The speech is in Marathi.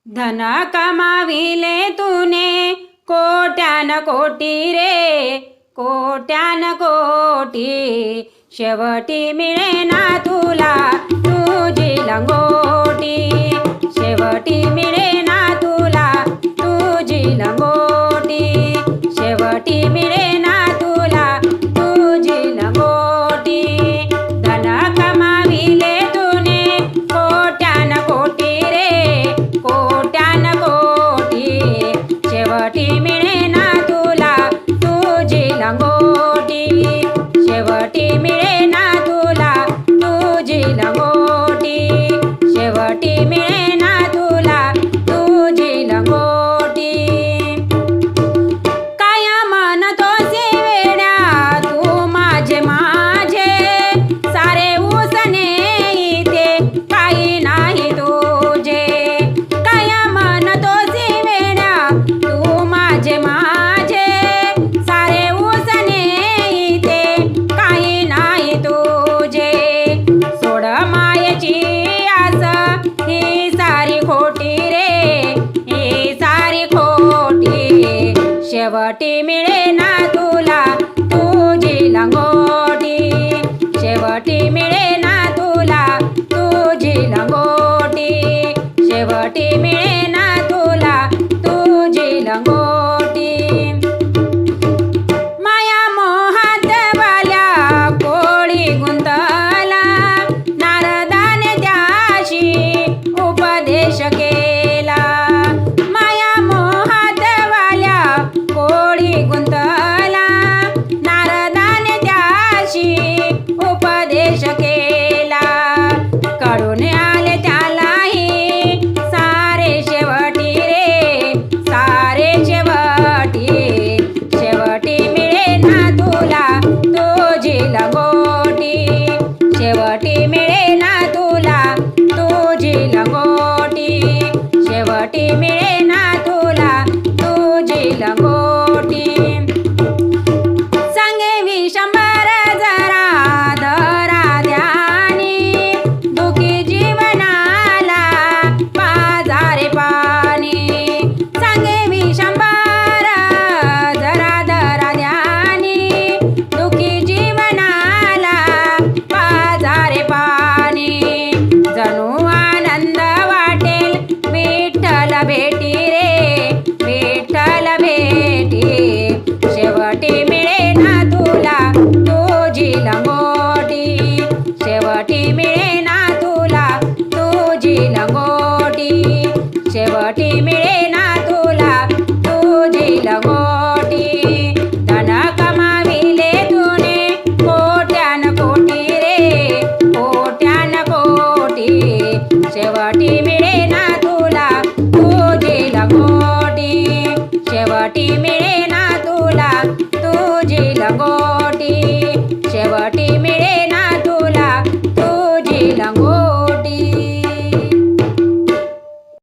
धन कमाविले तूने कोट्यान कोटी रे, कोट्यान कोटी, शेवटी मिळेना तुला तुझी लंगोटी, शेवटी मिळेना तुला तुझी लंगोटी, शेवटी मिळेना तुला तुझी लंगोटी. धन कमाविले तूने कोट्यान कोटी रे, कोट्यान कोटी, शेवटी मिळेना तुला तुझी लंगोटी, शेवटी मिळेना तुला तुझी लंगोटी, शेवटी मिळेना तुला तुझी लंगोटी. काय म्हणतोसी वेड्या तू माझे माझे, सारे उसने इथे काही नाही तुझे. काय म्हणतोसी वेड्या तू माझे माझे, सारे उसने इथे काही नाही तुझे. सोड मायेची आस ही सारी खोटी रे, ही सारी खोटी, शेवटी मिळेना तुला तुझी लंगोटी, शेवटी मिळेना तुला तुझी लंगोटी, शेवटी मिळेना तुला तुझी लंगोटी. माया मोहात वाल्या कोळी गुंतला, नारदाने त्याशी उपदेश केला. माया मोहात वाल्या कोळी गुंतला, नारदाने त्याशी उपदेश केला. कळून आले त्यालाही सारे शेवटी रे, सारे शेवटी, शेवटी मिळेना तुला तुझी लंगोटी, शेवटी मिळेना तुला तुझी लंगोटी, शेवटी मिळेना तुला तुझी लंगोटी. सांगे विशंभर जरा धरा ध्यानी, दुखी जीवनाला पाजारे पाणी. सांगे विशंभर जरा धरा ध्यानी, दुखी जीवनाला पाजारे पाणी. जणू आनंद वाटेल विठ्ठल भेटी रे, विठ्ठल भेटी, शेवटी मिळेना तुला तुझी लंगोटी, शेवटी मिळेना तुला तुझी लंगोटी, शेवटी मिळेना तुला तुझी लंगोटी. धन कमाविले तूने कोट्यान कोटी रे, कोट्यान कोटी, शेवटी मिळेना तुला तुझी लंगोटी, शेवटी